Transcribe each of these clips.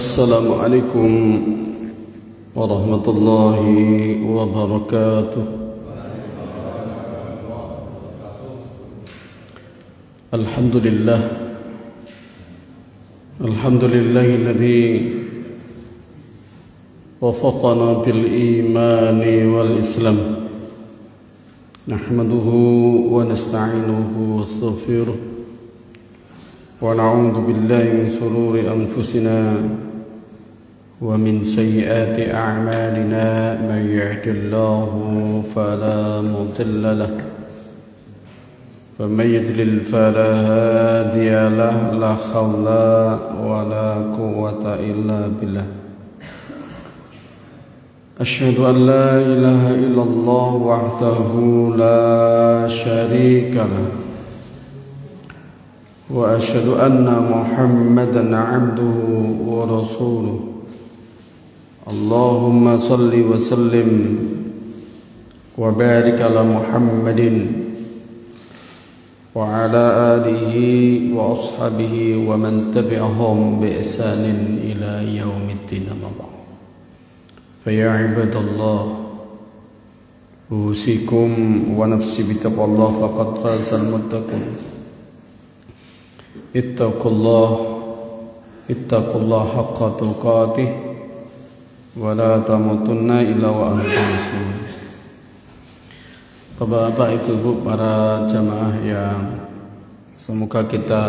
Assalamualaikum warahmatullahi wabarakatuh. Alhamdulillah, alhamdulillahilladzi wafaqana bil imani wal islam. Nahmaduhu wa nasta'inuhu wa astaghfiruh. ونعوذ بالله من شرور أنفسنا ومن سيئات أعمالنا من يهد الله فلا مضل له ومن يضلل فلا هادي له لا حول ولا قوة إلا بالله أشهد أن لا إله إلا الله وحده لا شريك له وأشهد أن محمدًا عبده ورسوله اللهم صل وسلم وبارك على محمد وعلى آله وأصحابه ومن تبعهم بإحسان إلى يوم الدين أما بعد فيا عباد الله أوصيكم ونفسي بتقوى الله فقد فاز المتقون ittaqullah haqqa tuqatih wa la tamutunna illa wa antum muslimun. Bapak-bapak, ibu-ibu, para jamaah yang semoga kita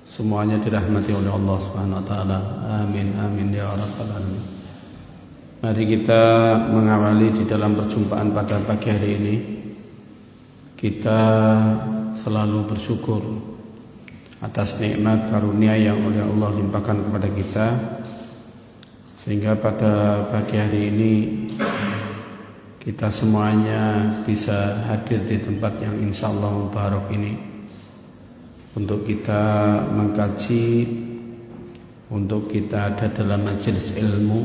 semuanya dirahmati oleh Allah Subhanahu wa taala. Amin amin ya rabbal alamin. Mari kita mengawali di dalam perjumpaan pada pagi hari ini. Kita selalu bersyukur atas nikmat karunia yang oleh Allah limpahkan kepada kita, sehingga pada pagi hari ini kita semuanya bisa hadir di tempat yang insya Allah mubarak ini untuk kita mengkaji, untuk kita ada dalam majelis ilmu.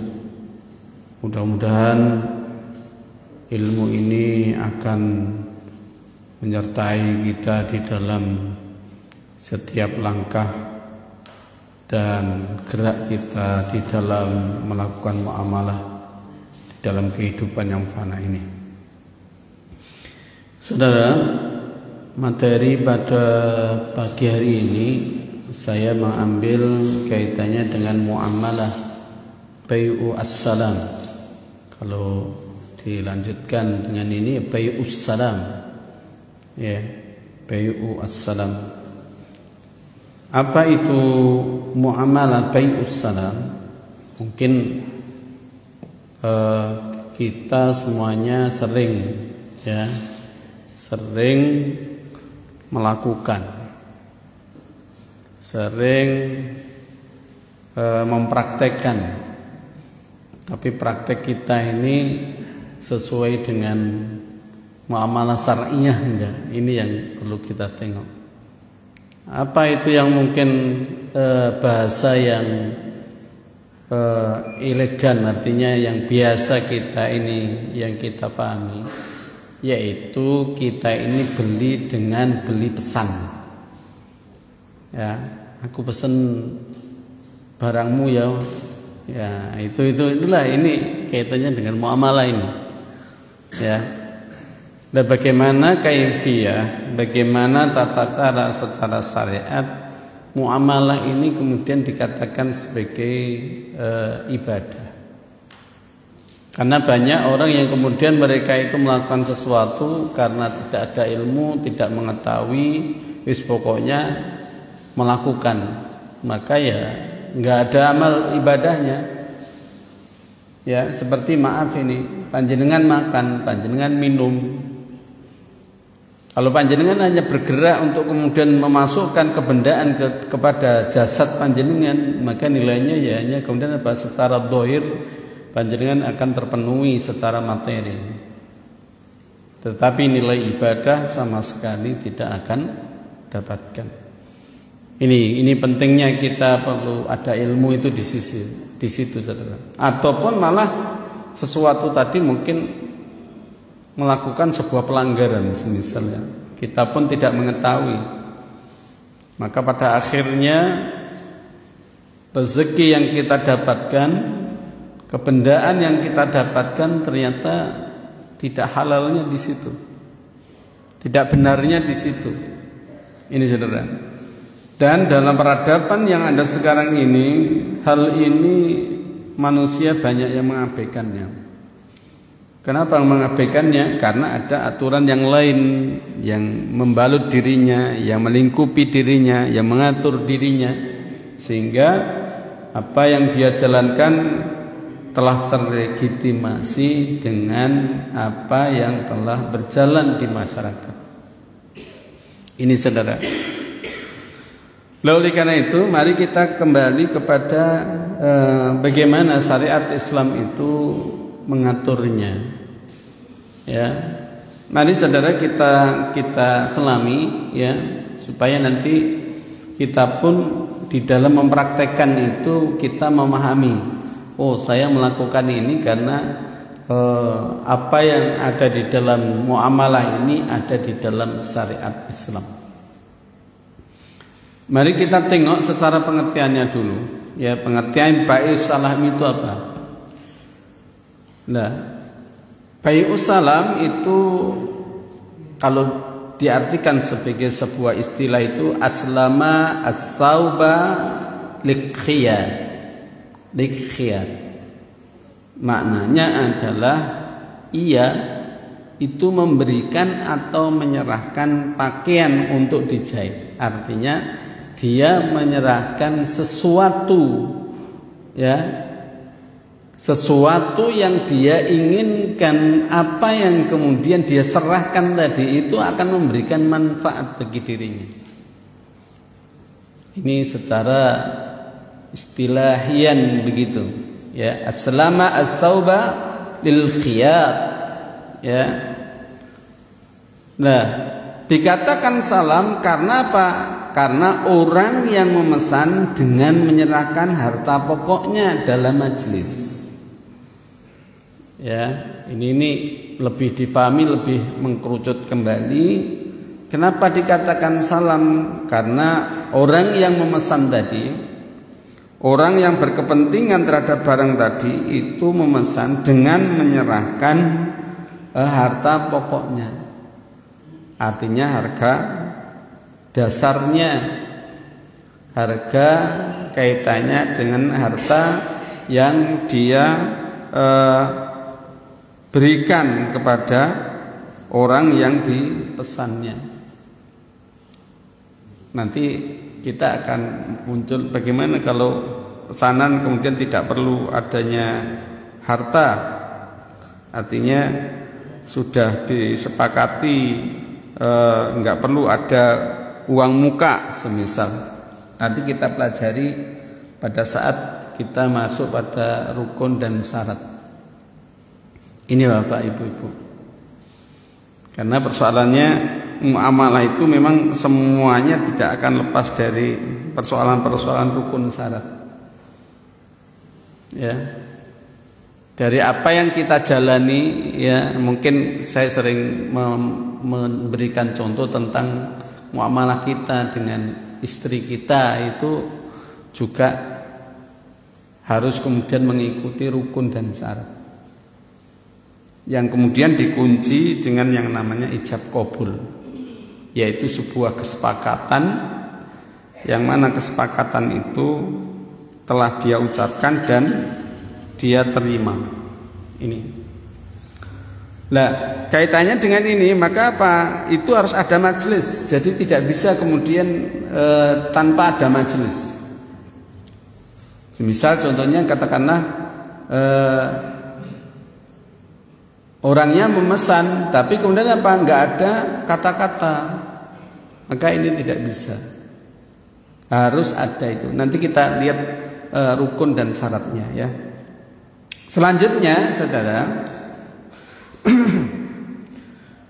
Mudah-mudahan ilmu ini akan menyertai kita di dalam setiap langkah dan gerak kita di dalam melakukan muamalah di dalam kehidupan yang fana ini. Saudara, materi pada pagi hari ini saya mengambil kaitannya dengan muamalah bai'u as-salam. Kalau dilanjutkan dengan ini bai'u as-salam, ya, bai'u as-salam. Apa itu muamalah bai'us salam? Mungkin kita semuanya sering melakukan, sering mempraktekkan, tapi praktek kita ini sesuai dengan muamalah syar'iyah enggak? Ini yang perlu kita tengok. Apa itu yang mungkin bahasa yang elegan, artinya yang biasa kita ini yang kita pahami, yaitu kita ini beli dengan beli pesan. Ya, aku pesen barangmu ya. Ya, itulah ini kaitannya dengan muamalah ini. Ya. Dan bagaimana kaifiyah, bagaimana tata cara secara syariat muamalah ini kemudian dikatakan sebagai ibadah. Karena banyak orang yang kemudian mereka itu melakukan sesuatu karena tidak ada ilmu, tidak mengetahui, wis pokoknya melakukan, maka ya nggak ada amal ibadahnya. Ya, seperti maaf ini, panjenengan makan, panjenengan minum. Kalau panjenengan hanya bergerak untuk kemudian memasukkan kebendaan kepada jasad panjenengan, maka nilainya ya hanya kemudian secara zahir panjenengan akan terpenuhi secara materi. Tetapi nilai ibadah sama sekali tidak akan dapatkan. Ini pentingnya kita perlu ada ilmu itu di situ, saudara. Ataupun malah sesuatu tadi mungkin melakukan sebuah pelanggaran misalnya, kita pun tidak mengetahui, maka pada akhirnya rezeki yang kita dapatkan, kebendaan yang kita dapatkan ternyata tidak halalnya di situ, tidak benarnya di situ. Ini saudara. Dan dalam peradaban yang ada sekarang ini, hal ini manusia banyak yang mengabaikannya. Kenapa mengabaikannya? Karena ada aturan yang lain yang membalut dirinya, yang melingkupi dirinya, yang mengatur dirinya, sehingga apa yang dia jalankan telah terlegitimasi dengan apa yang telah berjalan di masyarakat. Ini saudara. Oleh karena itu, mari kita kembali kepada bagaimana syariat Islam itu mengaturnya. Ya, mari saudara kita selami, ya, supaya nanti kita pun di dalam mempraktekkan itu kita memahami, oh saya melakukan ini karena apa yang ada di dalam muamalah ini ada di dalam syariat Islam. Mari kita tengok secara pengertiannya dulu. Ya, pengertian bai'us salam itu apa? Nah, bai'us salam itu kalau diartikan sebagai sebuah istilah itu aslama as-sauba likhiyar. Maknanya adalah ia itu memberikan atau menyerahkan pakaian untuk dijahit. Artinya dia menyerahkan sesuatu, ya, sesuatu yang dia inginkan, apa yang kemudian dia serahkan tadi itu akan memberikan manfaat bagi dirinya. Ini secara istilahian begitu, ya, aslama as-sauba lil khiyar, ya. Nah, dikatakan salam karena apa? Karena orang yang memesan dengan menyerahkan harta pokoknya dalam majelis. Ya, ini lebih difahami, lebih mengkerucut kembali. Kenapa dikatakan salam? Karena orang yang memesan tadi, orang yang berkepentingan terhadap barang tadi itu memesan dengan menyerahkan harta pokoknya. Artinya harga dasarnya, harga kaitannya dengan harta yang dia berikan kepada orang yang dipesannya. Nanti kita akan muncul bagaimana kalau pesanan kemudian tidak perlu adanya harta, artinya sudah disepakati enggak perlu ada uang muka semisal. Nanti kita pelajari pada saat kita masuk pada rukun dan syarat. Ini Bapak Ibu-ibu. Karena persoalannya muamalah itu memang semuanya tidak akan lepas dari persoalan-persoalan rukun syarat. Ya. Dari apa yang kita jalani, ya, mungkin saya sering memberikan contoh tentang muamalah kita dengan istri kita itu juga harus kemudian mengikuti rukun dan syarat yang kemudian dikunci dengan yang namanya ijab qabul, yaitu sebuah kesepakatan yang mana kesepakatan itu telah dia ucapkan dan dia terima. Ini. Nah, kaitannya dengan ini, maka apa? Itu harus ada majelis. Jadi tidak bisa kemudian tanpa ada majelis. Semisal contohnya katakanlah orangnya memesan, tapi kemudian apa? Enggak ada kata-kata, maka ini tidak bisa. Harus ada itu. Nanti kita lihat rukun dan syaratnya, ya. Selanjutnya, saudara,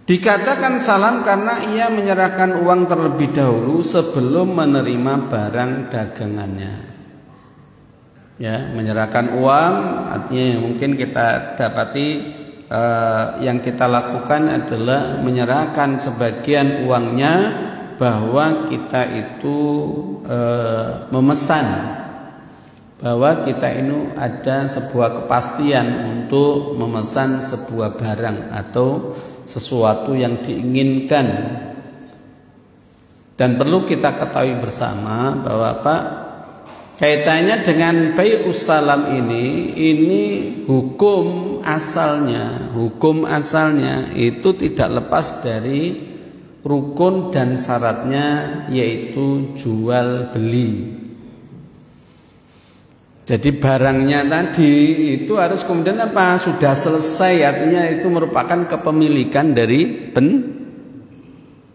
dikatakan salam karena ia menyerahkan uang terlebih dahulu sebelum menerima barang dagangannya. Ya, menyerahkan uang artinya mungkin kita dapati yang kita lakukan adalah menyerahkan sebagian uangnya bahwa kita itu memesan bahwa kita ini ada sebuah kepastian untuk memesan sebuah barang atau sesuatu yang diinginkan. Dan perlu kita ketahui bersama bahwa apa kaitannya dengan bai'us salam ini hukum asalnya itu tidak lepas dari rukun dan syaratnya, yaitu jual beli. Jadi barangnya tadi itu harus kemudian apa? Sudah selesai, artinya itu merupakan kepemilikan dari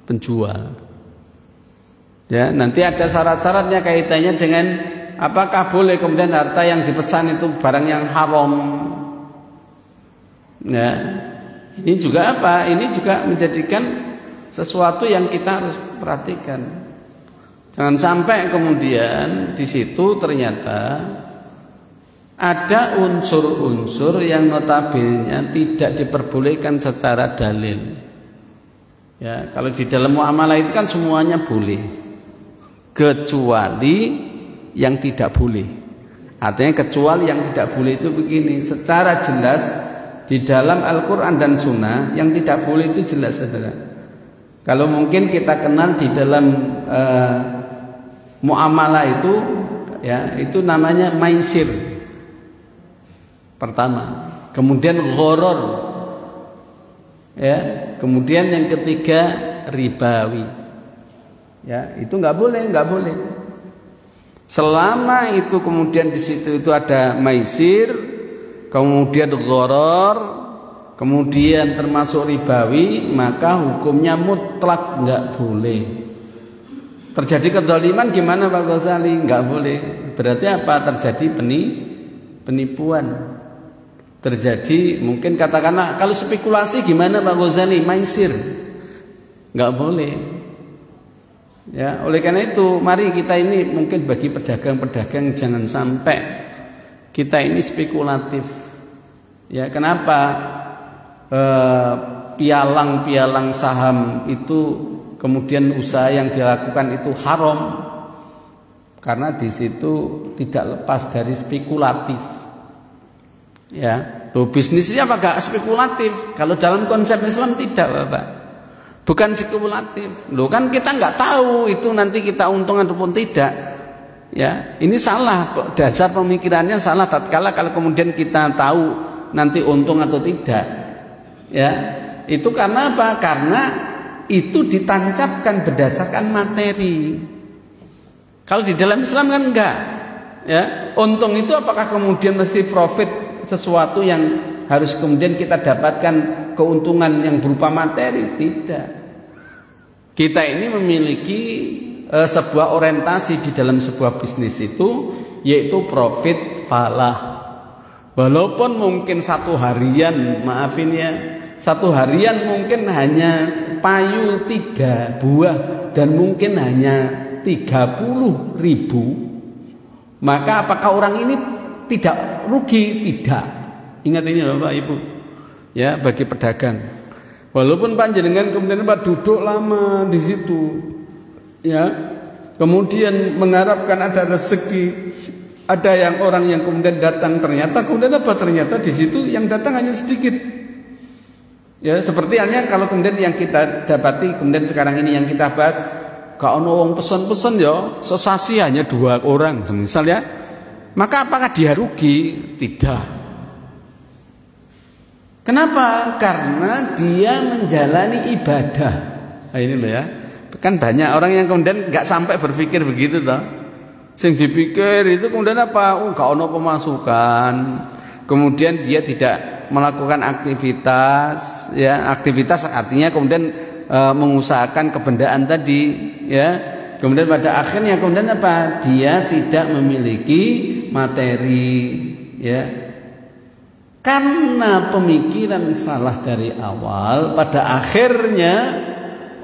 penjual. Ya, nanti ada syarat-syaratnya kaitannya dengan apakah boleh kemudian harta yang dipesan itu barang yang haram. Ya, ini juga apa? Ini juga menjadikan sesuatu yang kita harus perhatikan. Jangan sampai kemudian di situ ternyata ada unsur-unsur yang notabene tidak diperbolehkan secara dalil. Ya, kalau di dalam muamalah itu kan semuanya boleh, kecuali yang tidak boleh. Artinya kecuali yang tidak boleh itu begini, secara jelas di dalam Al-Quran dan Sunnah yang tidak boleh itu jelas, saudara. Kalau mungkin kita kenal di dalam muamalah itu, ya, itu namanya maisir. Pertama, kemudian gharar, ya, kemudian yang ketiga ribawi, ya, itu nggak boleh. Selama itu kemudian di situ itu ada maisir, kemudian gharar, kemudian termasuk ribawi, maka hukumnya mutlak nggak boleh. Terjadi kezaliman gimana Pak Ghazali? Nggak boleh. Berarti apa? Terjadi penipuan. Terjadi mungkin katakanlah kalau spekulasi gimana Pak Ghazali? Maisir, nggak boleh. Ya, oleh karena itu mari kita ini mungkin bagi pedagang-pedagang jangan sampai kita ini spekulatif. Ya, kenapa pialang-pialang saham itu kemudian usaha yang dilakukan itu haram? Karena di situ tidak lepas dari spekulatif. Ya, bisnisnya apa gak spekulatif? Kalau dalam konsep Islam tidak, Bapak. Bukan spekulatif. Loh, kan kita nggak tahu itu nanti kita untung ataupun tidak. Ya, ini salah, dasar pemikirannya salah tatkala kalau kemudian kita tahu nanti untung atau tidak. Ya, itu karena apa? Karena itu ditancapkan berdasarkan materi. Kalau di dalam Islam kan enggak. Ya, untung itu apakah kemudian mesti profit sesuatu yang harus kemudian kita dapatkan keuntungan yang berupa materi? Tidak. Kita ini memiliki sebuah orientasi di dalam sebuah bisnis itu, yaitu profit falah. Walaupun mungkin satu harian, maafin ya, satu harian mungkin hanya payul 3 buah dan mungkin hanya 30.000, maka apakah orang ini tidak rugi? Tidak. Ingat ini Bapak Ibu, ya, bagi pedagang. Walaupun panjenengan kemudian Pak duduk lama di situ, ya, kemudian mengharapkan ada rezeki, ada yang orang yang kemudian datang, ternyata kemudian apa? Ternyata di situ yang datang hanya sedikit. Ya, seperti halnya kalau kemudian yang kita dapati kemudian sekarang ini yang kita bahas, kalau wong pesen-pesen ya, sesasi hanya 2 orang, semisal ya. Maka apakah dia rugi? Tidak. Kenapa? Karena dia menjalani ibadah. Nah, ini loh ya. Kan banyak orang yang kemudian nggak sampai berpikir begitu toh. Sing dipikir itu kemudian apa? Nggak ono pemasukan. Kemudian dia tidak melakukan aktivitas, ya, aktivitas artinya kemudian mengusahakan kebendaan tadi, ya. Kemudian pada akhirnya kemudian apa? Dia tidak memiliki materi, ya. Karena pemikiran salah dari awal, pada akhirnya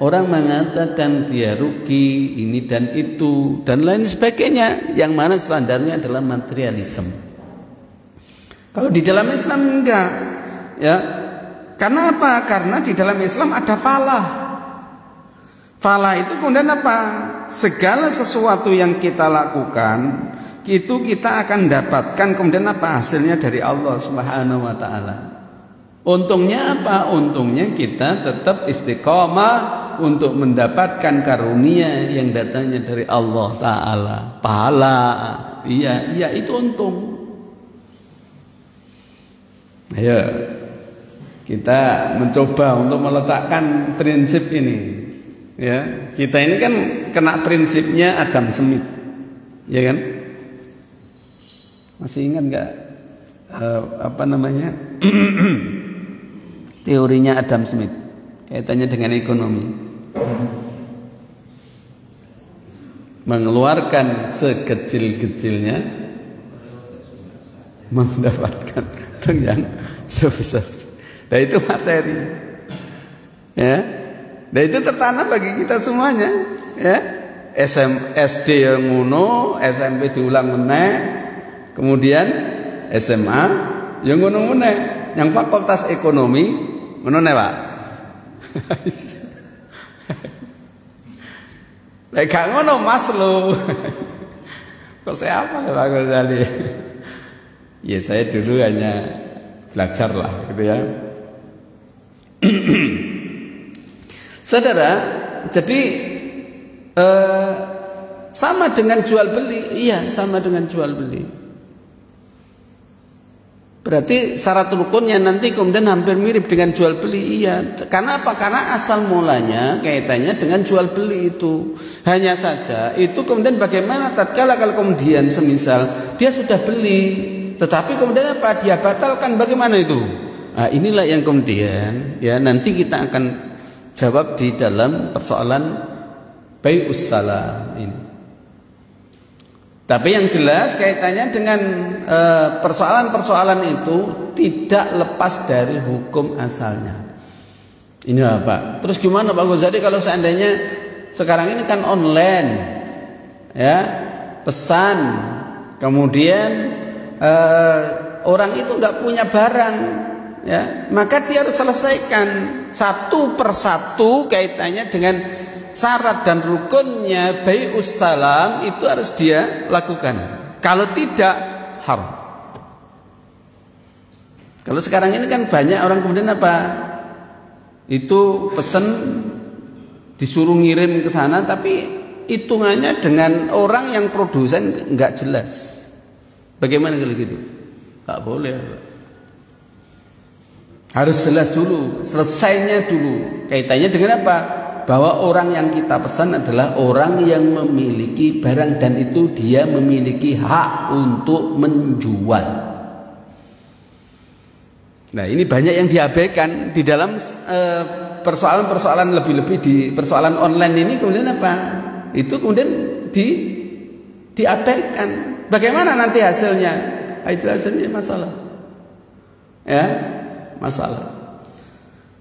orang mengatakan dia rugi ini dan itu dan lain sebagainya, yang mana standarnya adalah materialisme. Kalau di dalam Islam enggak, ya. Karena apa? Karena di dalam Islam ada falah. Falah itu kemudian apa? Segala sesuatu yang kita lakukan, itu kita akan dapatkan kemudian apa hasilnya dari Allah Subhanahu wa taala. Untungnya apa? Untungnya kita tetap istiqomah untuk mendapatkan karunia yang datangnya dari Allah taala. Pahala. Iya, itu untung. Ayo kita mencoba untuk meletakkan prinsip ini. Ya, kita ini kan kena prinsipnya Adam Smith, ya kan? Masih ingat nggak apa namanya teorinya Adam Smith kaitannya dengan ekonomi? Mengeluarkan sekecil-kecilnya, mendapatkan yang sebesar. Nah itu materi, ya. Nah itu tertanam bagi kita semuanya, ya. SD yang ngono, SMP diulang meneh, kemudian SMA yang ngono meneh, yang fakultas ekonomi ngono ne, Pak. Lek gak ngono Mas lo. Kok saya apa Pak Ghazali? Ya saya dulu hanya belajar lah gitu ya. Saudara, jadi sama dengan jual beli. Iya, sama dengan jual beli. Berarti syarat rukunnya nanti kemudian hampir mirip dengan jual beli. Iya, karena apa? Karena asal mulanya kaitannya dengan jual beli itu. Hanya saja itu kemudian bagaimana tatkala kalau kemudian semisal dia sudah beli, tetapi kemudian apa? Dia batalkan, bagaimana itu? Nah, inilah yang kemudian ya nanti kita akan jawab di dalam persoalan bai'us salam ini. Tapi yang jelas kaitannya dengan persoalan-persoalan itu tidak lepas dari hukum asalnya. Ini apa? Terus gimana Pak Ghazali kalau seandainya sekarang ini kan online, ya pesan, kemudian orang itu nggak punya barang, ya maka dia harus selesaikan satu persatu kaitannya dengan syarat dan rukunnya bai'us salam itu harus dia lakukan. Kalau tidak haram. Kalau sekarang ini kan banyak orang kemudian apa? Itu pesen disuruh ngirim ke sana tapi hitungannya dengan orang yang produsen nggak jelas. Bagaimana kalau gitu? Nggak boleh. Harus jelas dulu, selesainya dulu. Kaitannya dengan apa? Bahwa orang yang kita pesan adalah orang yang memiliki barang dan itu dia memiliki hak untuk menjual. Nah ini banyak yang diabaikan di dalam persoalan-persoalan lebih-lebih di persoalan online ini kemudian apa? Itu kemudian diabaikan. Bagaimana nanti hasilnya? Itu hasilnya masalah. Ya. Masalah.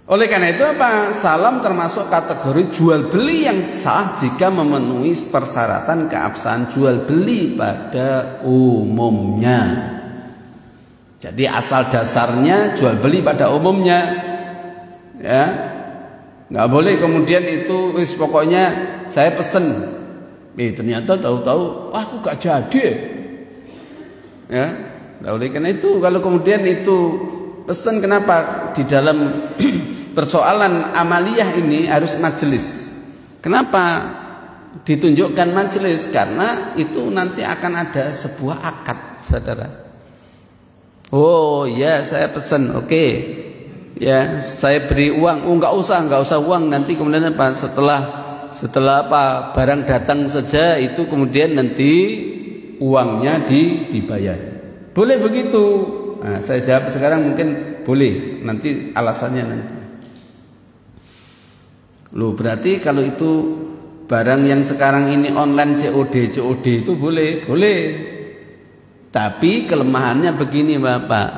Oleh karena itu apa? Salam termasuk kategori jual beli yang sah jika memenuhi persyaratan keabsahan jual beli pada umumnya. Jadi asal dasarnya jual beli pada umumnya, ya nggak boleh kemudian itu pokoknya saya pesen, ternyata tahu-tahu aku gak jadi, ya. Nah, oleh karena itu kalau kemudian itu pesan, kenapa di dalam persoalan amaliyah ini harus majelis? Kenapa ditunjukkan majelis? Karena itu nanti akan ada sebuah akad, saudara. Oh ya saya pesan, oke. Ya saya beri uang. Oh nggak usah uang. Nanti kemudian apa? Setelah apa barang datang saja itu kemudian nanti uangnya dibayar. Boleh begitu? Nah, saya jawab sekarang mungkin boleh, nanti alasannya nanti. Loh berarti kalau itu barang yang sekarang ini online COD itu boleh. Tapi kelemahannya begini Bapak.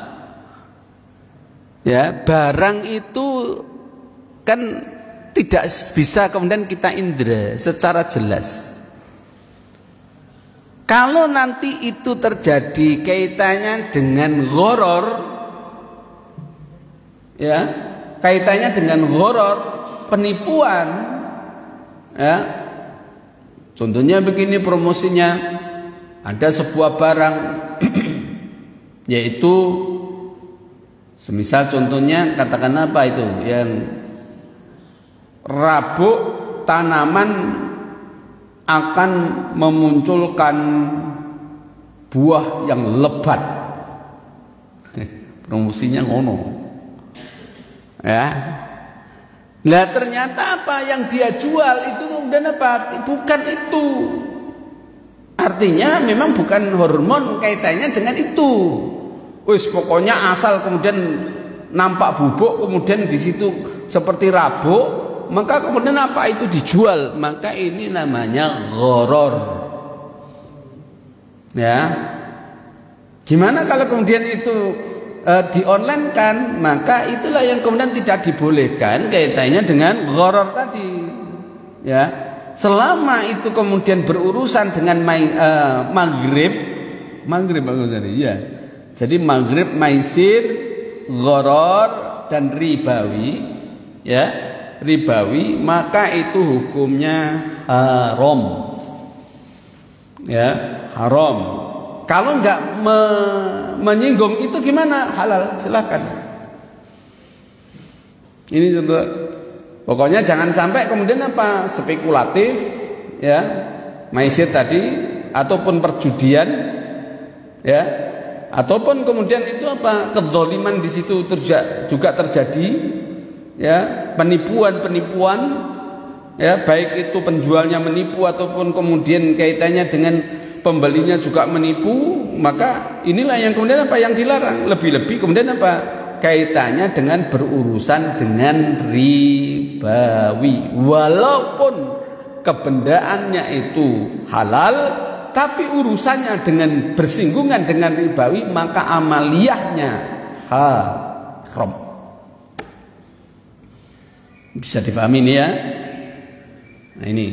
Ya, barang itu kan tidak bisa kemudian kita indra secara jelas. Kalau nanti itu terjadi kaitannya dengan gharar, ya, kaitannya dengan gharar, penipuan, ya. Contohnya begini promosinya, ada sebuah barang yaitu semisal contohnya katakan apa itu yang rabuk tanaman akan memunculkan buah yang lebat. Promosinya ngono. Ya. Lah ternyata apa yang dia jual itu kemudian apa? Bukan itu. Artinya memang bukan hormon kaitannya dengan itu. Wis pokoknya asal kemudian nampak bubuk kemudian di situ seperti rabuk, maka kemudian apa itu dijual, maka ini namanya gharar. Ya. Gimana kalau kemudian itu di online kan, maka itulah yang kemudian tidak dibolehkan kaitannya dengan gharar tadi. Ya. Selama itu kemudian berurusan dengan maghrib aku tadi ya. Jadi maghrib, maisir, gharar dan ribawi, ya, ribawi, maka itu hukumnya haram, ya, haram. Kalau enggak menyinggung itu gimana? Halal, silakan. Ini contoh. Pokoknya jangan sampai kemudian apa spekulatif, ya, maisir tadi ataupun perjudian, ya, ataupun kemudian itu apa kezaliman di situ juga terjadi, ya, penipuan, ya, baik itu penjualnya menipu ataupun kemudian kaitannya dengan pembelinya juga menipu, maka inilah yang kemudian apa yang dilarang. Lebih-lebih kemudian apa kaitannya dengan berurusan dengan ribawi, walaupun kebendaannya itu halal, tapi urusannya dengan bersinggungan dengan ribawi, maka amaliyahnya haram. Bisa difahami ini ya. Nah ini,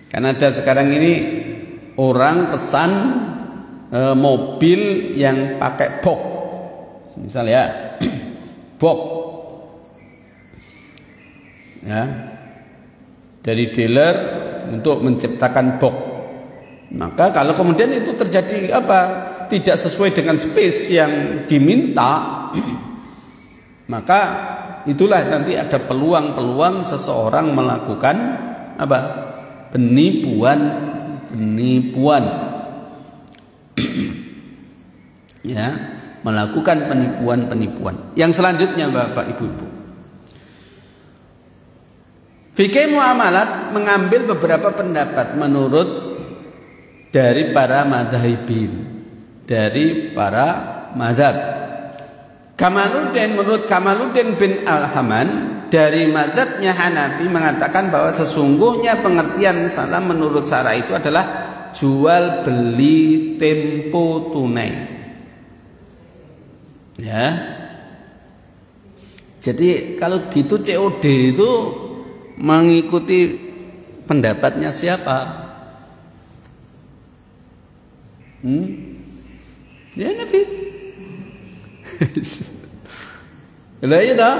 karena ada sekarang ini orang pesan mobil yang pakai box, misal ya, box, ya, dari dealer untuk menciptakan box. Maka kalau kemudian itu terjadi apa tidak sesuai dengan space yang diminta, maka itulah nanti ada peluang-peluang seseorang melakukan apa penipuan, ya, melakukan penipuan. Yang selanjutnya Bapak Ibu-ibu, fikih muamalat mengambil beberapa pendapat menurut dari para madzhabin, dari para mazhab. Menurut Kamaluddin bin Al-Haman dari mazhabnya Hanafi mengatakan bahwa sesungguhnya pengertian salam menurut syara itu adalah jual beli tempo tunai. Ya. Jadi kalau gitu COD itu mengikuti pendapatnya siapa? Ya Nafi. Lah iya toh.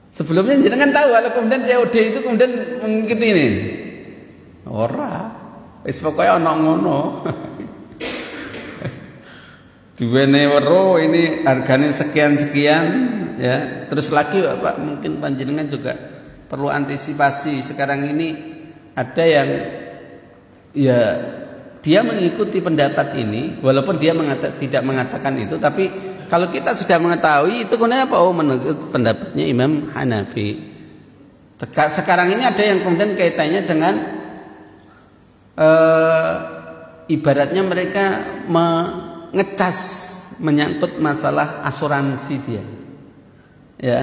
Sebelumnya jenengan tahu kalau kemudian COD itu kemudian mengikuti ini. Ora. Wis pokoke ana ngono. Duwene wero ini harganya sekian-sekian, ya. Terus lagi Pak, mungkin panjenengan juga perlu antisipasi. Sekarang ini ada yang ya dia mengikuti pendapat ini walaupun dia tidak mengatakan itu, tapi kalau kita sudah mengetahui itu kemudian apa? Oh, menurut pendapatnya Imam Hanafi. Sekarang ini ada yang kemudian kaitannya dengan ibaratnya mereka mengecas menyangkut masalah asuransi dia. Ya.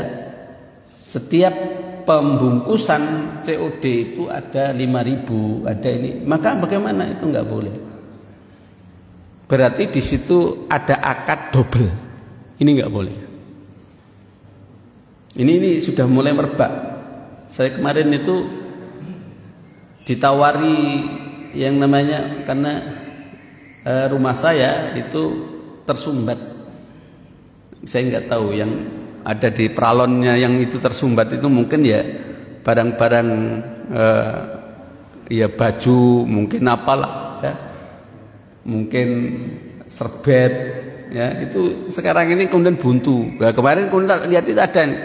Setiap pembungkusan COD itu ada 5.000, ada ini. Maka bagaimana itu enggak boleh. Berarti di situ ada akad double. Ini enggak boleh. Ini sudah mulai merebak. Saya kemarin itu ditawari yang namanya karena rumah saya itu tersumbat. Saya enggak tahu yang ada di pralonnya yang itu tersumbat itu mungkin ya barang-barang ya baju mungkin apalah ya. mungkin serbet, ya itu sekarang ini kemudian buntu. Nah, kemarin kemudian lihat itu ada nih,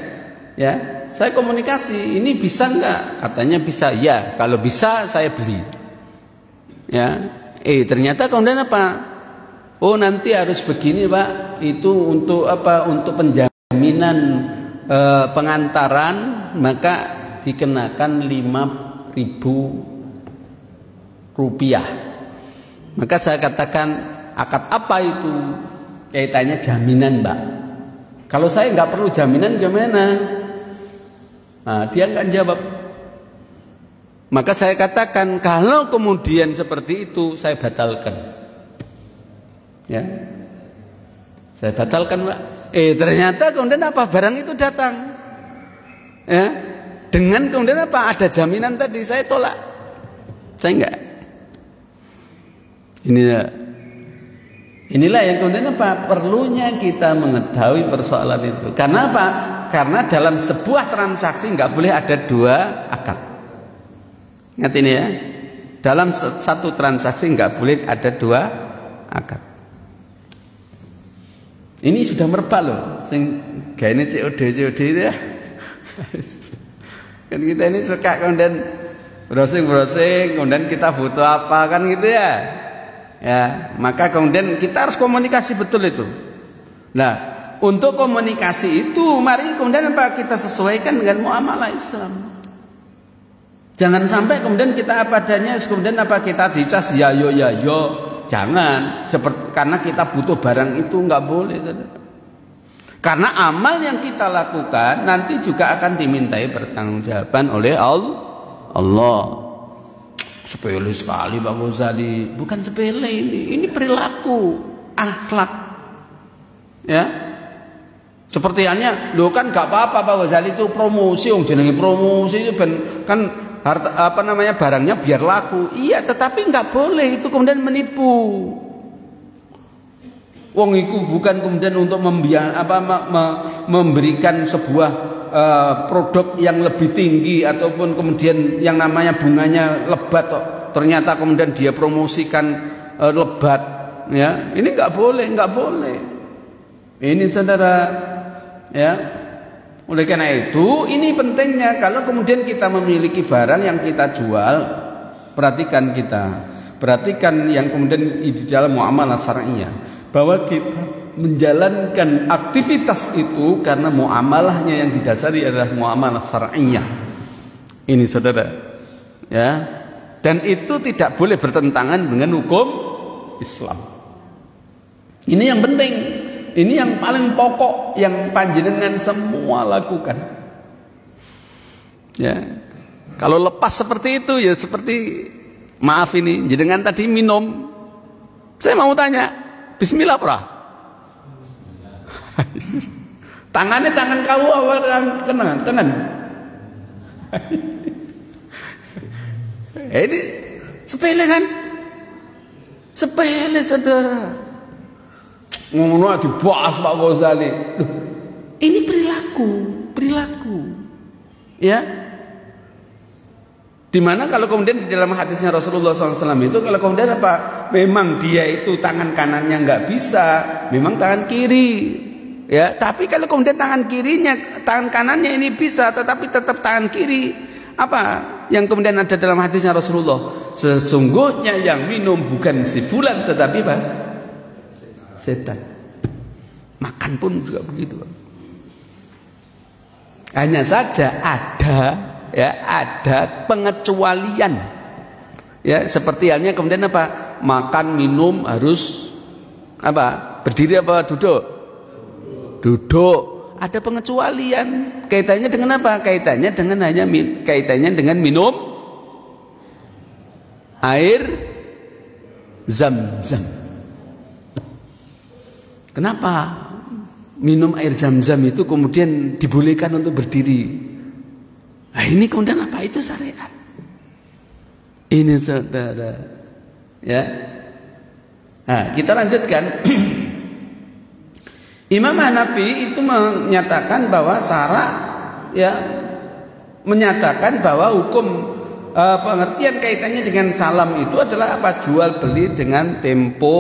ya saya komunikasi, ini bisa nggak? Katanya bisa, ya kalau bisa saya beli, ya ternyata kemudian apa? Oh nanti harus begini Pak, itu untuk apa? Untuk penjaminan pengantaran maka dikenakan 5.000 rupiah. Maka saya katakan, akad apa itu? Kaitannya jaminan Mbak. Kalau saya nggak perlu jaminan gimana? Nah, dia nggak jawab. Maka saya katakan, kalau kemudian seperti itu saya batalkan. Ya, saya batalkan Mbak. Ternyata kemudian apa? Barang itu datang. Ya, dengan kemudian apa? Ada jaminan tadi, saya tolak. Saya enggak. Inilah yang kemudian apa? Perlunya kita mengetahui persoalan itu. Karena apa? Karena dalam sebuah transaksi enggak boleh ada dua akad. Ingat ini ya. Dalam satu transaksi enggak boleh ada dua akad. Ini sudah merebak loh. Sing gayane COD itu ya. Kan kita ini suka kemudian browsing, kemudian kita butuh apa kan gitu ya. Ya, maka kemudian kita harus komunikasi betul itu. Nah, untuk komunikasi itu mari kemudian apa? Kita sesuaikan dengan muamalah Islam. Jangan sampai kemudian kita apa adanya, kemudian apa kita dicas ya yo. Jangan, karena kita butuh barang itu nggak boleh. Karena amal yang kita lakukan nanti juga akan dimintai pertanggungjawaban oleh Allah. Sepele sekali Pak Ghazali. Bukan sepele ini perilaku, akhlak. Ya. Seperti halnya, lo kan nggak apa-apa Pak Ghazali itu promosi, jenenge promosi itu kan harta, apa namanya, barangnya biar laku. Iya, tetapi nggak boleh itu kemudian menipu. Wong iku bukan kemudian untuk memberikan sebuah produk yang lebih tinggi ataupun kemudian yang namanya bunganya lebat. Ternyata kemudian dia promosikan lebat. Ya, ini nggak boleh. Ini saudara, ya. Oleh karena itu, ini pentingnya kalau kemudian kita memiliki barang yang kita jual, perhatikan yang kemudian di dalam muamalah syar'iyyah, bahwa kita menjalankan aktivitas itu karena muamalahnya yang didasari adalah muamalah syar'iyyah. Ini saudara, ya. Dan itu tidak boleh bertentangan dengan hukum Islam. Ini yang penting. Ini yang paling pokok yang panjenengan semua lakukan. Ya. Kalau lepas seperti itu ya seperti, maaf ini jenengan tadi minum. Saya mau tanya, bismillah pra? Tangannya tangan kau awal tenan. Ini sepele kan? Sepele saudara. Ngono dibahas Pak Ghazali. Loh, ini perilaku. Ya. Dimana kalau kemudian di dalam hadisnya Rasulullah SAW itu kalau kemudian apa? Memang dia itu tangan kanannya nggak bisa, memang tangan kiri. Ya, tapi kalau kemudian tangan kanannya ini bisa, tetapi tetap tangan kiri. Apa yang kemudian ada dalam hadisnya Rasulullah? Sesungguhnya yang minum bukan si fulan tetapi apa? Setan. Makan pun juga begitu. Hanya saja ada pengecualian. Ya, seperti halnya kemudian apa? Makan minum harus apa? Berdiri apa duduk? Duduk. Ada pengecualian. Kaitannya dengan apa? Kaitannya dengan minum air Zam-Zam. Kenapa minum air Zam-Zam itu kemudian dibolehkan untuk berdiri? Nah, ini kemudian apa? Itu syariat. Ini saudara. Ya. Nah, kita lanjutkan. Imam Hanafi itu menyatakan bahwa menyatakan bahwa hukum pengertian kaitannya dengan salam itu adalah apa? Jual beli dengan tempo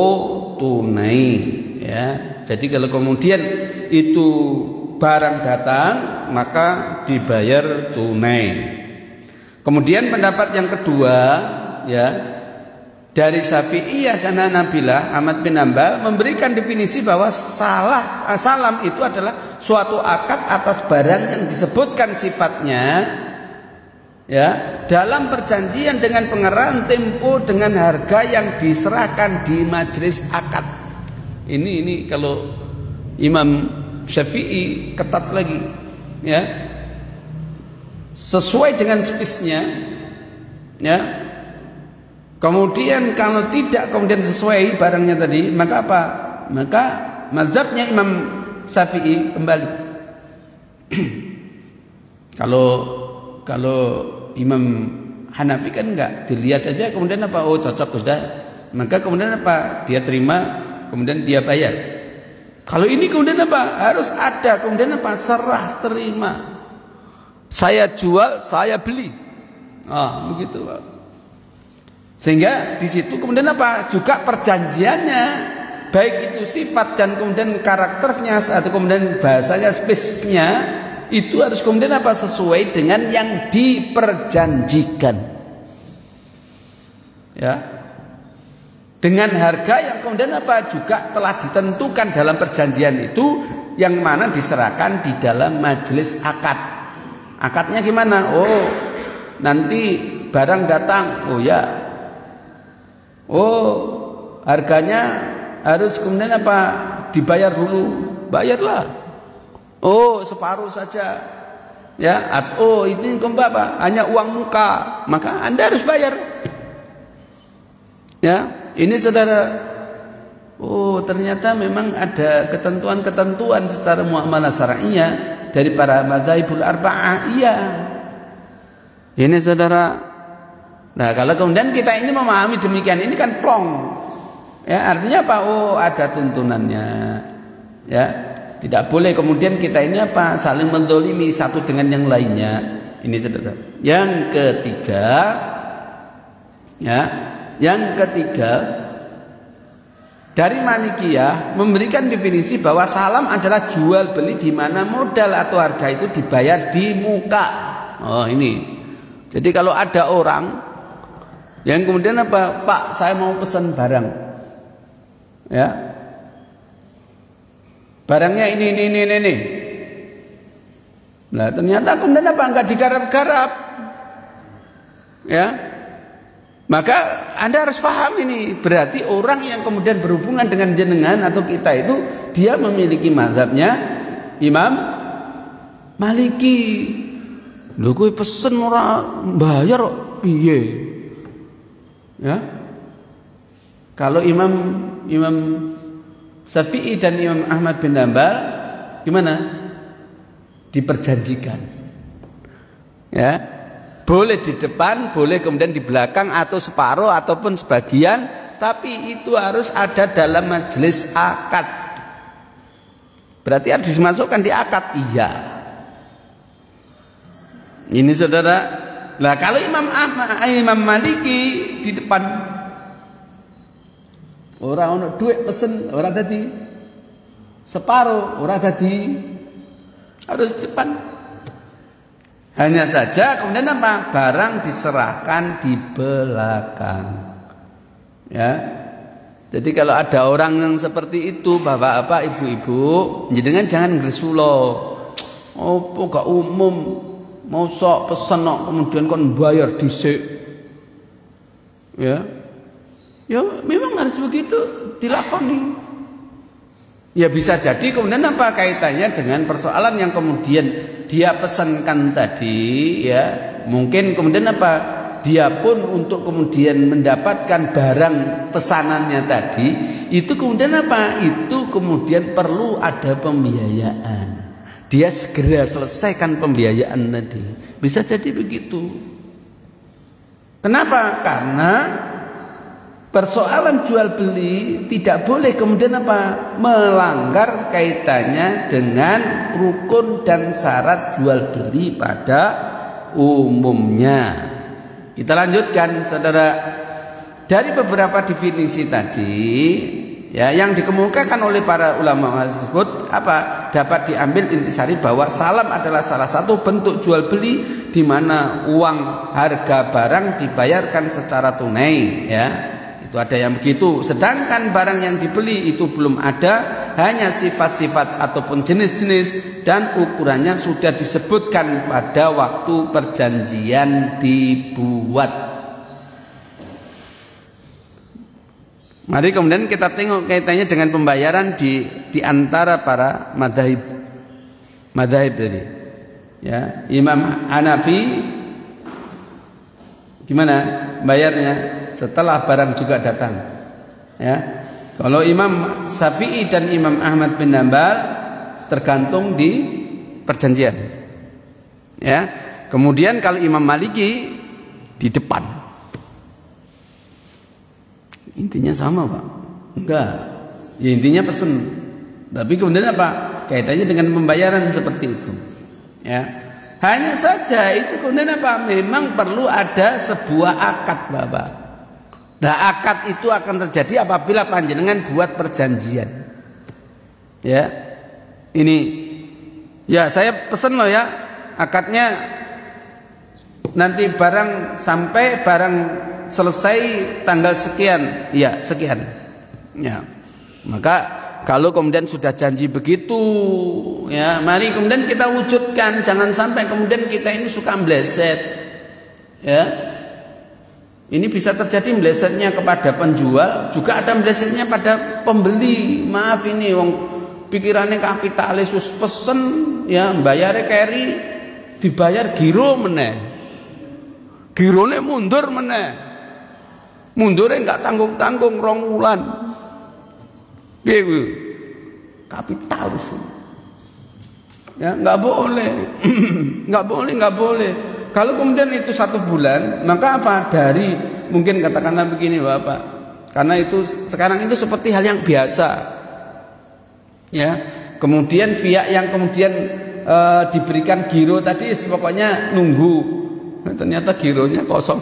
tunai, ya. Jadi kalau kemudian itu barang datang maka dibayar tunai. Kemudian pendapat yang kedua, ya, dari Syafi'iyah dan Hanabilah, Ahmad bin Hanbal memberikan definisi bahwa salam itu adalah suatu akad atas barang yang disebutkan sifatnya, ya, dalam perjanjian dengan pengerahan tempo dengan harga yang diserahkan di majelis akad. Ini kalau Imam Syafi'i ketat lagi, ya, sesuai dengan spesnya, ya. Kemudian kalau tidak kemudian sesuai barangnya tadi, maka apa? Maka mazhabnya Imam Syafi'i kembali. Kalau Imam Hanafi kan enggak, dilihat aja kemudian apa? Oh cocok sudah. Maka kemudian apa? Dia terima, kemudian dia bayar. Kalau ini kemudian apa? Harus ada kemudian apa? Serah terima. Saya jual, saya beli. Begitu, Pak. Sehingga di situ kemudian apa? Juga perjanjiannya, baik itu sifat dan kemudian karakternya atau kemudian bahasanya, spesnya, itu harus kemudian apa? Sesuai dengan yang diperjanjikan, ya. Dengan harga yang kemudian apa? Juga telah ditentukan dalam perjanjian itu, yang mana diserahkan di dalam majelis akad. Akadnya gimana? Oh, nanti barang datang. Oh ya. Oh, harganya harus kemudian apa? Dibayar dulu. Bayarlah. Oh, separuh saja. Ya, oh ini apa? Hanya uang muka. Maka Anda harus bayar. Ya, ini saudara. Oh, ternyata memang ada ketentuan-ketentuan secara muamalah syar'iyyah dari para madzhabul arba'ah. Iya. Ini saudara. Nah, kalau kemudian kita ini memahami demikian, ini kan plong. Ya, artinya apa? Oh, ada tuntunannya. Ya, tidak boleh kemudian kita ini apa? Saling mendolimi satu dengan yang lainnya. Ini saudara. Yang ketiga, ya, yang ketiga dari Malikiyah memberikan definisi bahwa salam adalah jual beli di mana modal atau harga itu dibayar di muka. Oh, ini. Jadi kalau ada orang yang kemudian apa? Pak, saya mau pesan barang, ya, barangnya ini. Nah, ternyata kemudian apa? Enggak digarap-garap, ya. Maka Anda harus paham ini. Berarti orang yang kemudian berhubungan dengan jenengan atau kita itu, dia memiliki mazhabnya Imam Maliki. Lho kowe pesen ora bayar kok piye? Ya. Kalau Imam Syafi'i dan Imam Ahmad bin Hanbal gimana? Diperjanjikan. Ya. Boleh di depan, boleh kemudian di belakang atau separuh ataupun sebagian, tapi itu harus ada dalam majelis akad. Berarti harus dimasukkan di akad. Iya. Ini saudara. Nah, kalau Imam Maliki di depan, orang ono duit pesen, orang tadi separuh, orang tadi harus depan. Hanya saja kemudian apa? Barang diserahkan di belakang. Ya. Jadi kalau ada orang yang seperti itu, bapak-bapak, ibu-ibu, jenengan jangan ngresulo. Oh, gak umum. Mau sok pesen kok kemudian kon bayar dhisik. Ya. Ya memang harus begitu dilakoni. Ya bisa jadi kemudian apa kaitannya dengan persoalan yang kemudian dia pesankan tadi, ya. Mungkin kemudian apa? Dia pun untuk kemudian mendapatkan barang pesanannya tadi, itu kemudian apa? Itu kemudian perlu ada pembiayaan. Dia segera selesaikan pembiayaan tadi. Bisa jadi begitu. Kenapa? Karena persoalan jual beli tidak boleh kemudian apa? Melanggar kaitannya dengan rukun dan syarat jual beli pada umumnya. Kita lanjutkan, saudara. Dari beberapa definisi tadi, ya, yang dikemukakan oleh para ulama tersebut apa? Dapat diambil intisari bahwa salam adalah salah satu bentuk jual beli di mana uang harga barang dibayarkan secara tunai, ya. Itu ada yang begitu. Sedangkan barang yang dibeli itu belum ada, hanya sifat-sifat ataupun jenis-jenis dan ukurannya sudah disebutkan pada waktu perjanjian dibuat. Mari kemudian kita tengok kaitannya dengan pembayaran di antara para madzhab tadi. Ya, Imam Hanafi gimana bayarnya? Setelah barang juga datang. Ya. Kalau Imam Syafi'i dan Imam Ahmad bin Hanbal tergantung di perjanjian. Ya. Kemudian kalau Imam Maliki di depan. Intinya sama, Pak? Enggak. Ya intinya pesen. Tapi kemudian apa? Kaitannya dengan pembayaran seperti itu. Ya. Hanya saja itu kemudian apa? Memang perlu ada sebuah akad, Bapak. Nah, akad itu akan terjadi apabila panjenengan buat perjanjian. Ya. Ini ya saya pesen loh ya. Akadnya nanti barang sampai barang selesai tanggal sekian, ya sekian. Ya. Maka kalau kemudian sudah janji begitu, ya mari kemudian kita wujudkan. Jangan sampai kemudian kita ini suka meleset. Ya. Ini bisa terjadi melesetnya kepada penjual, juga ada melesetnya pada pembeli. Maaf ini wong pikirannya kapitalis, pesen ya bayarnya carry, dibayar giro meneh. Girone mundur meneh. Mundurnya enggak tanggung-tanggung 2 wulan. Piye kapitalis. Ya, enggak boleh. enggak boleh. Kalau kemudian itu 1 bulan, maka apa? Dari mungkin katakanlah begini, Bapak. Karena itu sekarang itu seperti hal yang biasa. Ya. Kemudian pihak yang kemudian diberikan giro tadi pokoknya nunggu. Ternyata gironya kosong.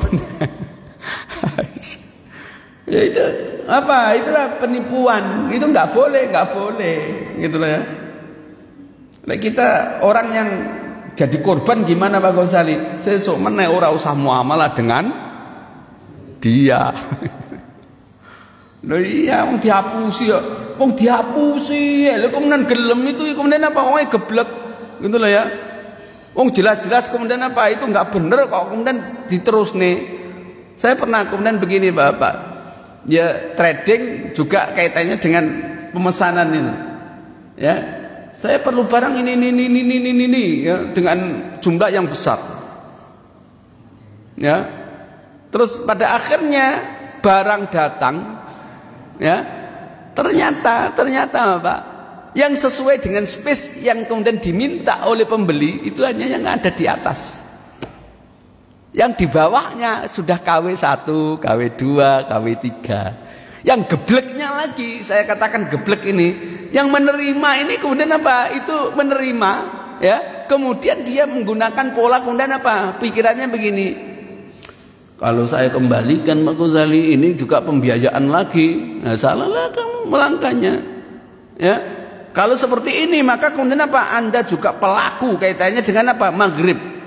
Ya itu apa? Itulah penipuan. Itu nggak boleh, gitu loh ya. Nah, kita orang yang jadi korban gimana Pak Ghazali? Sesuk meneh ora usah muamalah dengan dia. Loh iya, wong dihapusi ya. Wong dihapusi. Lho kemudian gelem itu kemudian apa? Wong geblek, gitu loh ya. Wong jelas-jelas kemudian apa? Itu nggak bener kok kemudian diterus nih. Saya pernah kemudian begini Bapak. Ya trading juga kaitannya dengan pemesanan ini. Ya, saya perlu barang ini ya, dengan jumlah yang besar. Ya, terus pada akhirnya barang datang. Ya, ternyata Bapak yang sesuai dengan space yang kemudian diminta oleh pembeli itu hanya yang ada di atas. Yang di bawahnya sudah KW1, KW2, KW3. Yang gebleknya lagi, saya katakan geblek ini, yang menerima ini kemudian apa? Itu menerima, ya. Kemudian dia menggunakan pola kemudian apa? Pikirannya begini. Kalau saya kembalikan Pak Ghazali ini juga pembiayaan lagi. Nah, salahlah kamu melangkahnya. Ya. Kalau seperti ini maka kemudian apa? Anda juga pelaku kaitannya dengan apa? Maghrib.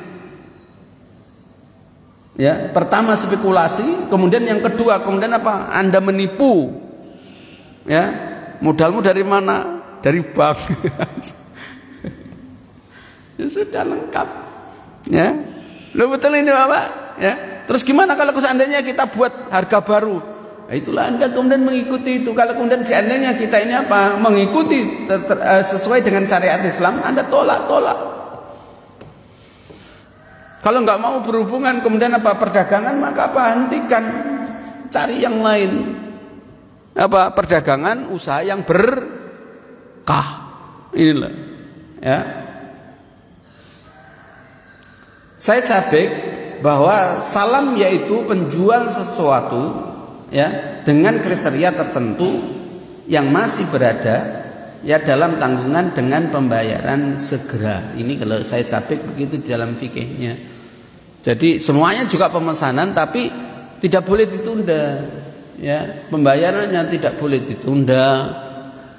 Ya, pertama spekulasi, kemudian yang kedua kemudian apa? Anda menipu. Ya, modalmu dari mana? Dari bank. Ya sudah lengkap. Ya, lo betul ini Bapak. Ya, terus gimana kalau seandainya kita buat harga baru? Nah, itulah Anda kemudian mengikuti itu. Kalau kemudian seandainya kita ini apa? Mengikuti sesuai dengan syariat Islam, Anda tolak. Kalau nggak mau berhubungan kemudian apa perdagangan maka apa hentikan, cari yang lain. Apa perdagangan usaha yang berkah. Inilah ya. Saya cabik bahwa salam yaitu penjual sesuatu ya dengan kriteria tertentu yang masih berada ya dalam tanggungan dengan pembayaran segera. Ini kalau saya cabik begitu di dalam fikihnya. Jadi semuanya juga pemesanan, tapi tidak boleh ditunda. Ya, pembayarannya tidak boleh ditunda.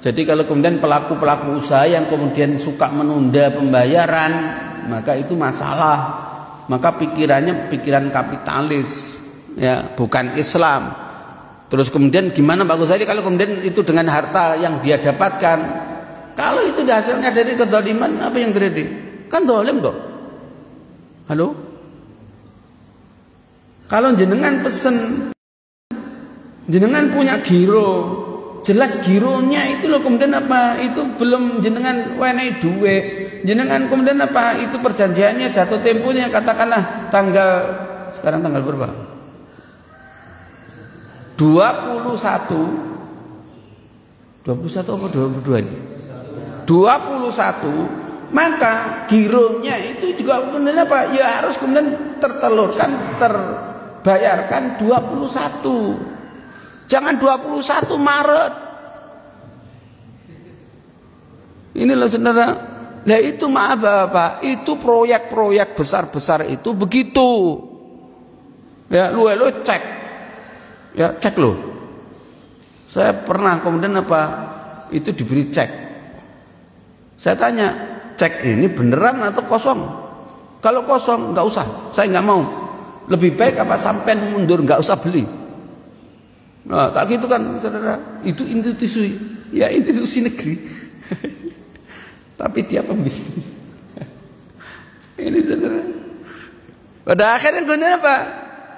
Jadi kalau kemudian pelaku-pelaku usaha yang kemudian suka menunda pembayaran, maka itu masalah. Maka pikirannya pikiran kapitalis, ya, bukan Islam. Terus kemudian gimana Pak Ghazali kalau kemudian itu dengan harta yang dia dapatkan, kalau itu hasilnya dari kezaliman, apa yang terjadi? Kan zalim toh. Halo? Kalau jenengan pesen, jenengan punya giro, jelas gironya itu loh kemudian apa? Itu belum jenengan wenehi duit. Jenengan kemudian apa? Itu perjanjiannya jatuh temponya katakanlah sekarang tanggal berapa? 21 apa 22 ini? 21, maka gironya itu juga kemudian apa? Ya harus kemudian terbayarkan 21. Jangan 21 Maret. Inilah saudara. Nah itu maaf Bapak, itu proyek-proyek besar-besar itu begitu. Ya, lu cek. Ya, cek lo. Saya pernah kemudian apa? Itu diberi cek. Saya tanya, cek ini beneran atau kosong? Kalau kosong nggak usah, saya nggak mau. Lebih baik apa sampean mundur, nggak usah beli. Nah, tak gitu kan, saudara. Itu institusi, ya institusi negeri. Tapi dia pembisnis. Ini saudara. Pada akhirnya gue apa?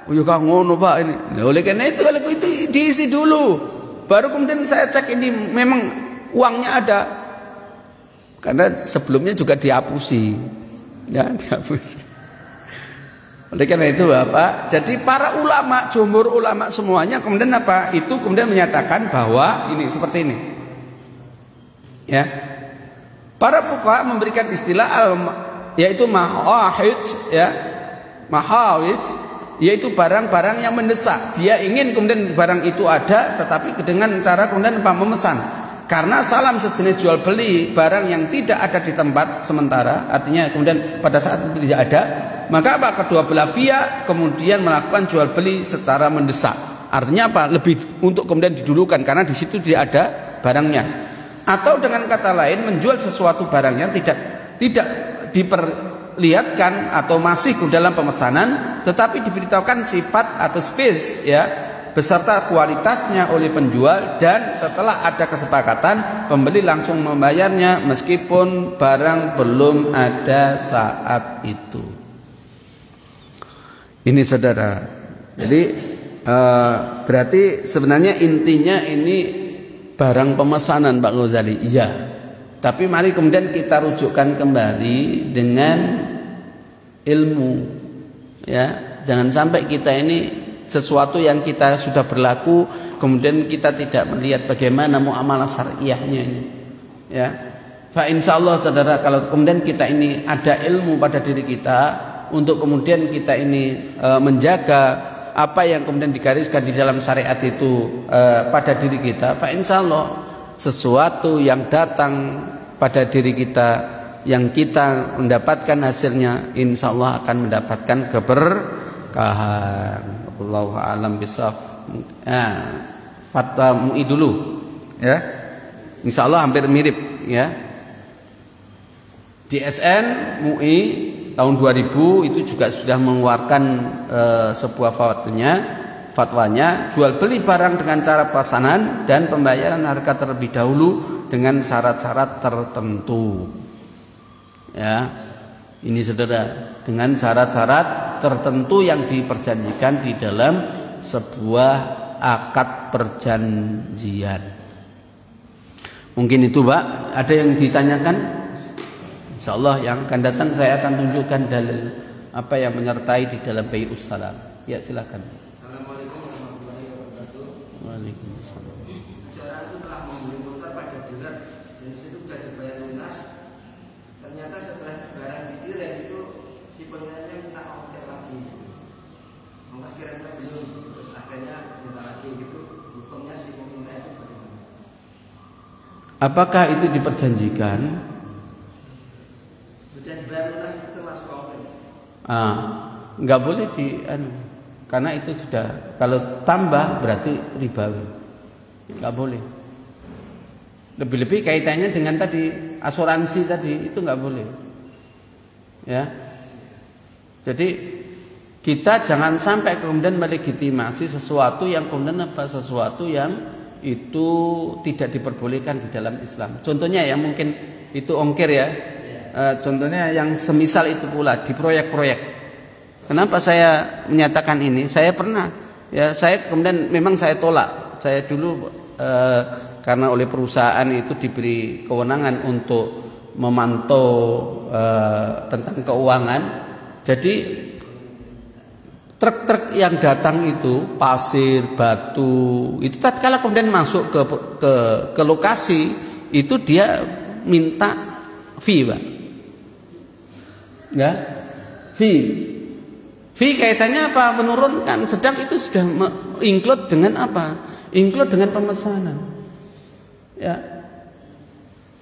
Oh ya kang ngono Pak ini. Nah, oleh karena itu kalau itu diisi dulu, baru kemudian saya cek ini memang uangnya ada. Karena sebelumnya juga dihapusi, ya dihapusi. Oleh karena itu Bapak, jadi para ulama, jumhur ulama semuanya kemudian apa? Itu kemudian menyatakan bahwa ini seperti ini. Ya. Para fuqaha memberikan istilah yaitu mahawij, ya. Mahawij yaitu barang-barang yang mendesak. Dia ingin kemudian barang itu ada, tetapi dengan cara kemudian memesan. Karena salam sejenis jual beli barang yang tidak ada di tempat sementara, artinya kemudian pada saat itu tidak ada, maka apa? Kedua belah pihak kemudian melakukan jual beli secara mendesak. Artinya apa? Lebih untuk kemudian didulukan karena di situ tidak ada barangnya. Atau dengan kata lain menjual sesuatu barang yang tidak diperlihatkan atau masih dalam pemesanan, tetapi diberitahukan sifat atau space, ya, beserta kualitasnya oleh penjual, dan setelah ada kesepakatan pembeli langsung membayarnya meskipun barang belum ada saat itu. Ini saudara. Jadi berarti sebenarnya intinya ini barang pemesanan Pak Ghazali, iya. Tapi mari kemudian kita rujukkan kembali dengan ilmu, ya. Jangan sampai kita ini sesuatu yang kita sudah berlaku kemudian kita tidak melihat bagaimana muamalah syariahnya ini, ya. Fa insyaallah saudara, kalau kemudian kita ini ada ilmu pada diri kita untuk kemudian kita ini menjaga apa yang kemudian digariskan di dalam syariat itu pada diri kita, fa insyaallah sesuatu yang datang pada diri kita yang kita mendapatkan hasilnya insyaallah akan mendapatkan keberkahan. Wallahu a'lam bishawab. Fatwa MUI dulu, ya. Insyaallah hampir mirip, ya. Di SN MUI tahun 2000 itu juga sudah mengeluarkan sebuah fatwanya jual beli barang dengan cara pesanan dan pembayaran harga terlebih dahulu dengan syarat-syarat tertentu, ya. Ini saudara, dengan syarat-syarat tertentu yang diperjanjikan di dalam sebuah akad perjanjian. Mungkin itu Pak, ada yang ditanyakan? Insyaallah yang akan datang saya akan tunjukkan dalil apa yang menyertai di dalam bai'us salam. Ya silakan. Assalamualaikum warahmatullahi wabarakatuh. Waalaikumsalam. Seorang itu telah membeli motor pada dealer dan disitu sudah dibayar lunas. Ternyata setelah barang dikirim itu si penjualnya minta ongkir lagi. Ongkos kirimnya belum, terus akhirnya minta lagi gitu. Hukumnya si peminta itu bagaimana? Apakah itu diperjanjikan? Sudah dibayar lunas itu masuk ongkir. nggak boleh karena itu sudah, kalau tambah berarti ribawi, nggak boleh. Lebih-lebih kaitannya dengan tadi asuransi tadi itu nggak boleh, ya. Jadi kita jangan sampai kemudian melegitimasi sesuatu yang kemudian sesuatu yang itu tidak diperbolehkan di dalam Islam. Contohnya ya mungkin itu ongkir ya. Contohnya yang semisal itu pula di proyek-proyek. Kenapa saya menyatakan ini? Saya pernah, ya saya kemudian memang saya tolak. Saya dulu karena oleh perusahaan itu diberi kewenangan untuk memantau tentang keuangan. Jadi truk-truk yang datang itu pasir, batu, itu tatkala kemudian masuk ke lokasi itu dia minta fee, Pak. Ya, fee kaitannya apa? Menurunkan. Sedang itu sudah include dengan apa? Include dengan pemesanan. Ya,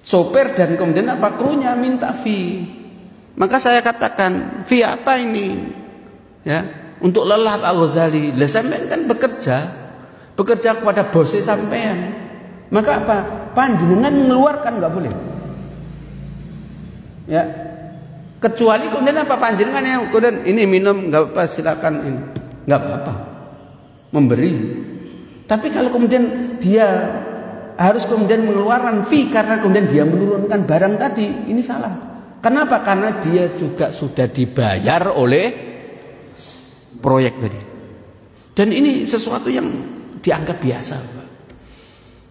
sopir dan kemudian apa, krunya minta fee. Maka saya katakan, fee apa ini? Ya, untuk lelah Pak Ghazali. Lah sampean kan bekerja kepada bosnya sampean. Maka apa? Panjenengan mengeluarkan nggak boleh. Ya, kecuali kemudian apa, panjenengan yang kemudian ini minum nggak apa, silakan ini nggak apa-apa, memberi. Tapi kalau kemudian dia harus kemudian mengeluarkan fee karena kemudian dia menurunkan barang tadi, ini salah. Kenapa? Karena dia juga sudah dibayar oleh proyek tadi. Dan ini sesuatu yang dianggap biasa, Pak.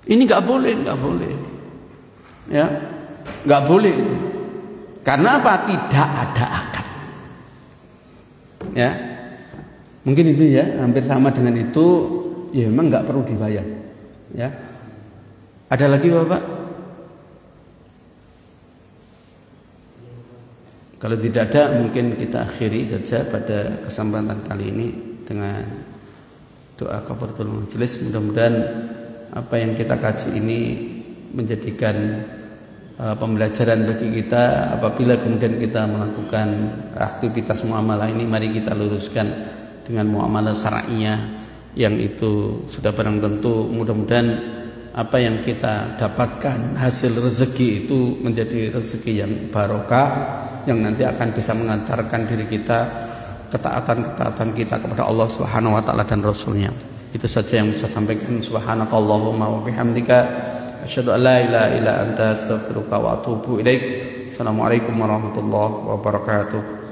Ini nggak boleh. Ya, nggak boleh itu. Karena apa? Tidak ada akad. Ya, mungkin itu ya, hampir sama dengan itu. Ya memang nggak perlu dibayar. Ya, ada lagi Bapak? Kalau tidak ada, mungkin kita akhiri saja pada kesempatan kali ini dengan doa kafaratul majelis. Mudah-mudahan apa yang kita kaji ini menjadikan pembelajaran bagi kita. Apabila kemudian kita melakukan aktivitas muamalah ini, mari kita luruskan dengan muamalah syar'iyah yang itu sudah barang tentu. Mudah-mudahan apa yang kita dapatkan hasil rezeki itu menjadi rezeki yang barokah, yang nanti akan bisa mengantarkan diri kita, ketaatan kita kepada Allah Subhanahu wa taala dan Rasulnya. Itu saja yang bisa sampaikan. Subhanakallahumma wa bihamdika asyhadu an la ilaha illa anta astaghfiruka wa atubu ilaik. Assalamualaikum warahmatullahi wabarakatuh.